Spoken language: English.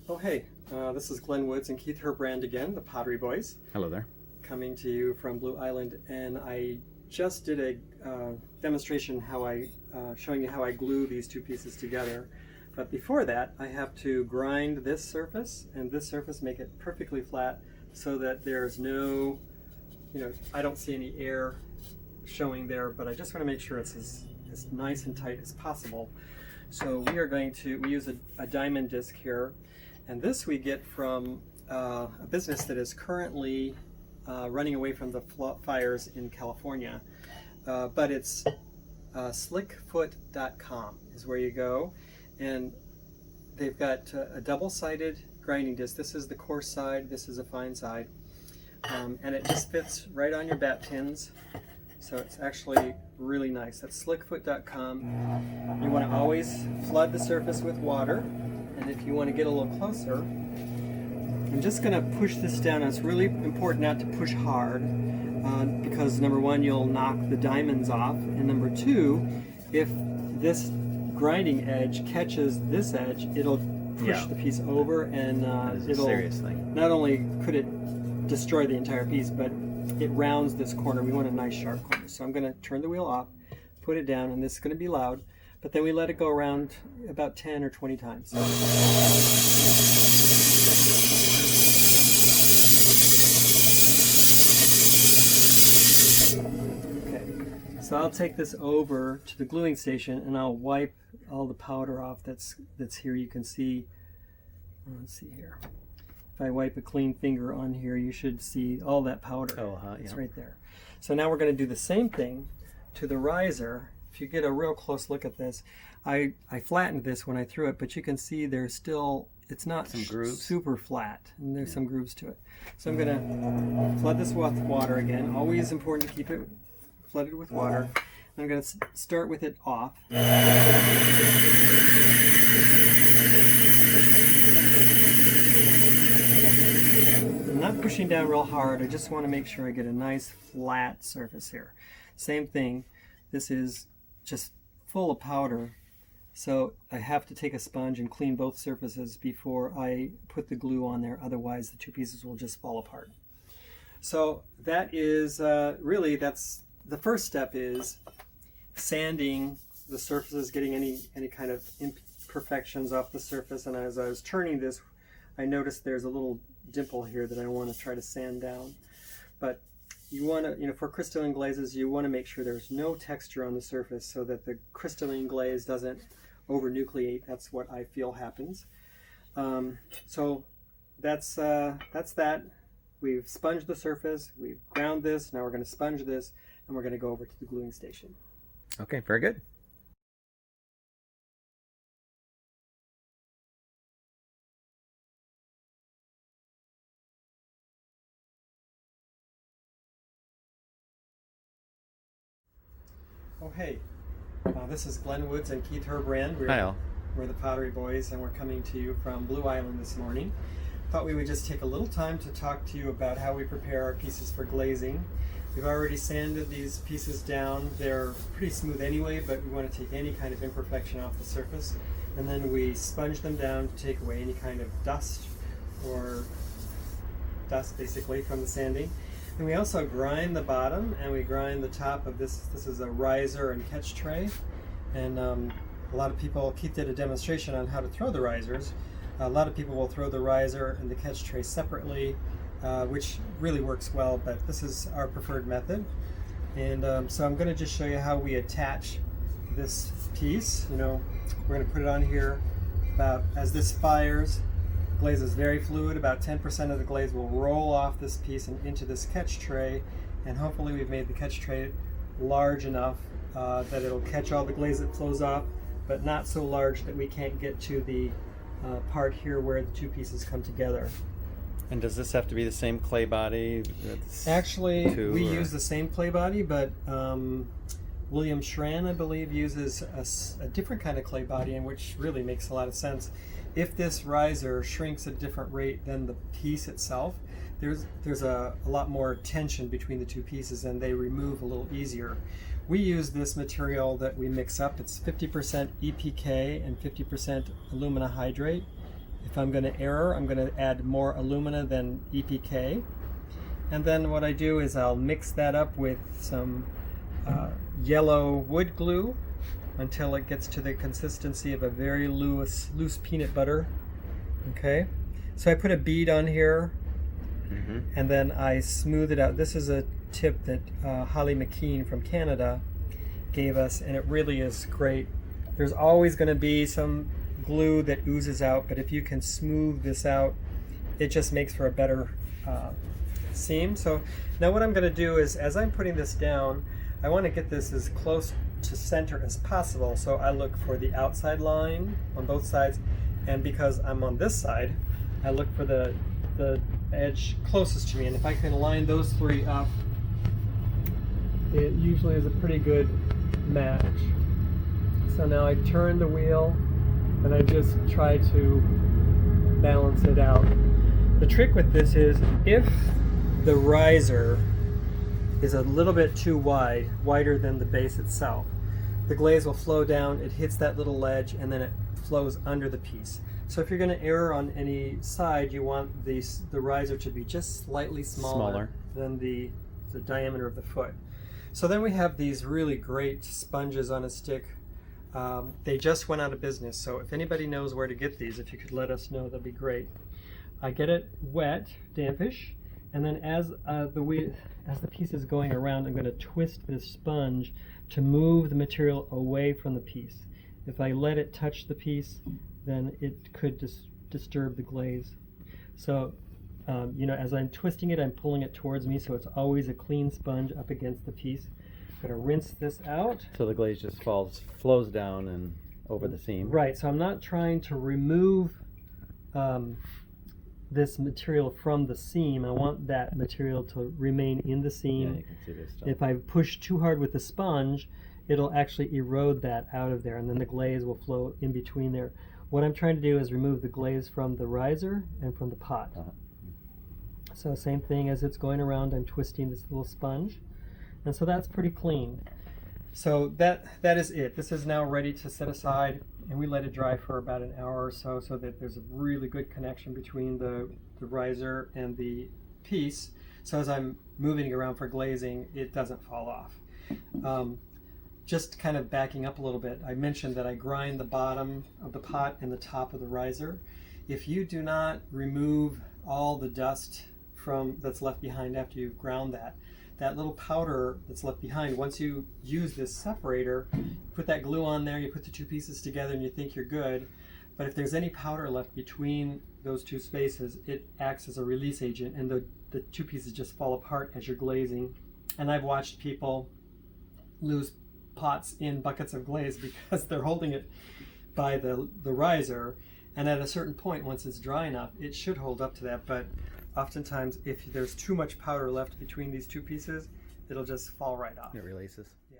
Oh hey, this is Glenn Woods and Keith Herbrand again, the Pottery Boys. Hello there. Coming to you from Blue Island, and I just did a demonstration showing you how I glue these two pieces together. But before that, I have to grind this surface and this surface, make it perfectly flat so that there's no, I don't see any air showing there, but I just want to make sure it's as nice and tight as possible. So we use a diamond disc here, and this we get from a business that is currently running away from the fires in California. But it's SlickFoot.com is where you go, and they've got a double-sided grinding disc. This is the coarse side, this is a fine side, and it just fits right on your bat tins. So it's actually really nice. That's SlickFoot.com. You want to always flood the surface with water, and if you want to get a little closer, I'm just going to push this down. It's really important not to push hard because number one, you'll knock the diamonds off, and number two, if this grinding edge catches this edge, it'll push the piece over, and it'll serious thing. Not only could it destroy the entire piece, but it rounds this corner. We want a nice sharp corner. So I'm going to turn the wheel off, put it down, and this is going to be loud, but then we let it go around about 10 or 20 times. Okay, so I'll take this over to the gluing station and I'll wipe all the powder off that's here. You can see, let's see here. If I wipe a clean finger on here, you should see all that powder. It's right there. So now we're going to do the same thing to the riser. If you get a real close look at this, I flattened this when I threw it, but you can see there's still, it's not super flat, and there's some grooves to it. So I'm going to flood this with water again. Always important to keep it flooded with water. I'm going to start with it off. I'm not pushing down real hard. I just want to make sure I get a nice flat surface here. Same thing. This is just full of powder, so I have to take a sponge and clean both surfaces before I put the glue on there. Otherwise, the two pieces will just fall apart. So that is that's the first step, is sanding the surfaces, getting any kind of imperfections off the surface. And as I was turning this, I noticed there's a little dimple here that I want to try to sand down. But you want to, for crystalline glazes, you want to make sure there's no texture on the surface so that the crystalline glaze doesn't over-nucleate. That's what I feel happens. So that's that. We've sponged the surface, we've ground this, now we're going to sponge this, and we're going to go over to the gluing station. Okay, very good. Oh hey, this is Glenn Woods and Keith Herbrand. Hi all. We're the Pottery Boys, and we're coming to you from Blue Island this morning. Thought we would just take a little time to talk to you about how we prepare our pieces for glazing. We've already sanded these pieces down. They're pretty smooth anyway, but we want to take any kind of imperfection off the surface. And then we sponge them down to take away any kind of dust basically from the sanding. And we also grind the bottom, and we grind the top of this. This is a riser and catch tray. And a lot of people, Keith did a demonstration on how to throw the risers. A lot of people will throw the riser and the catch tray separately, which really works well, but this is our preferred method. And so I'm going to just show you how we attach this piece. We're going to put it on here. About as this fires, glaze is very fluid. About 10% of the glaze will roll off this piece and into this catch tray, and hopefully we've made the catch tray large enough that it'll catch all the glaze that flows off, but not so large that we can't get to the part here where the two pieces come together. And does this have to be the same clay body? Actually, we use the same clay body, but William Schran, I believe, uses a different kind of clay body, and which really makes a lot of sense. If this riser shrinks at a different rate than the piece itself, there's a lot more tension between the two pieces, and they remove a little easier. We use this material that we mix up. It's 50% EPK and 50% alumina hydrate, If I'm going to error, I'm going to add more alumina than EPK. And then what I do is I'll mix that up with some yellow wood glue until it gets to the consistency of a very loose peanut butter. Okay, so I put a bead on here, and then I smooth it out. This is a tip that Holly McKean from Canada gave us, and it really is great. There's always going to be some glue that oozes out, but if you can smooth this out, it just makes for a better seam. So now what I'm going to do is, as I'm putting this down, I want to get this as close to center as possible. So I look for the outside line on both sides, and because I'm on this side, I look for the edge closest to me. And if I can line those three up, it usually is a pretty good match. So now I turn the wheel and I just try to balance it out. The trick with this is if the riser is a little bit too wide, wider than the base itself, the glaze will flow down, it hits that little ledge, and then it flows under the piece. So if you're going to err on any side, you want the riser to be just slightly smaller than the diameter of the foot. So then we have these really great sponges on a stick. They just went out of business, so if anybody knows where to get these, if you could let us know, that'd be great. I get it wet, dampish, and then as the piece is going around, I'm going to twist this sponge to move the material away from the piece. If I let it touch the piece, then it could disturb the glaze. So, as I'm twisting it, I'm pulling it towards me, so it's always a clean sponge up against the piece. I'm going to rinse this out. So the glaze just flows down and over the seam. Right, so I'm not trying to remove this material from the seam. I want that material to remain in the seam. Yeah, you can see this stuff. If I push too hard with the sponge, it'll actually erode that out of there, and then the glaze will flow in between there. What I'm trying to do is remove the glaze from the riser and from the pot. So same thing, as it's going around, I'm twisting this little sponge, and so that's pretty clean. So that is it. This is now ready to set aside, and we let it dry for about an hour or so that there's a really good connection between the riser and the piece. So as I'm moving it around for glazing, it doesn't fall off. Just kind of backing up a little bit, I mentioned that I grind the bottom of the pot and the top of the riser. If you do not remove all the dust that's left behind after you've ground that little powder that's left behind, once you use this separator, put that glue on there, you put the two pieces together and you think you're good. But if there's any powder left between those two spaces, it acts as a release agent, and the two pieces just fall apart as you're glazing. And I've watched people lose pots in buckets of glaze because they're holding it by the riser, and at a certain point, once it's dry enough, it should hold up to that. But oftentimes, if there's too much powder left between these two pieces, it'll just fall right off. It releases. Yeah.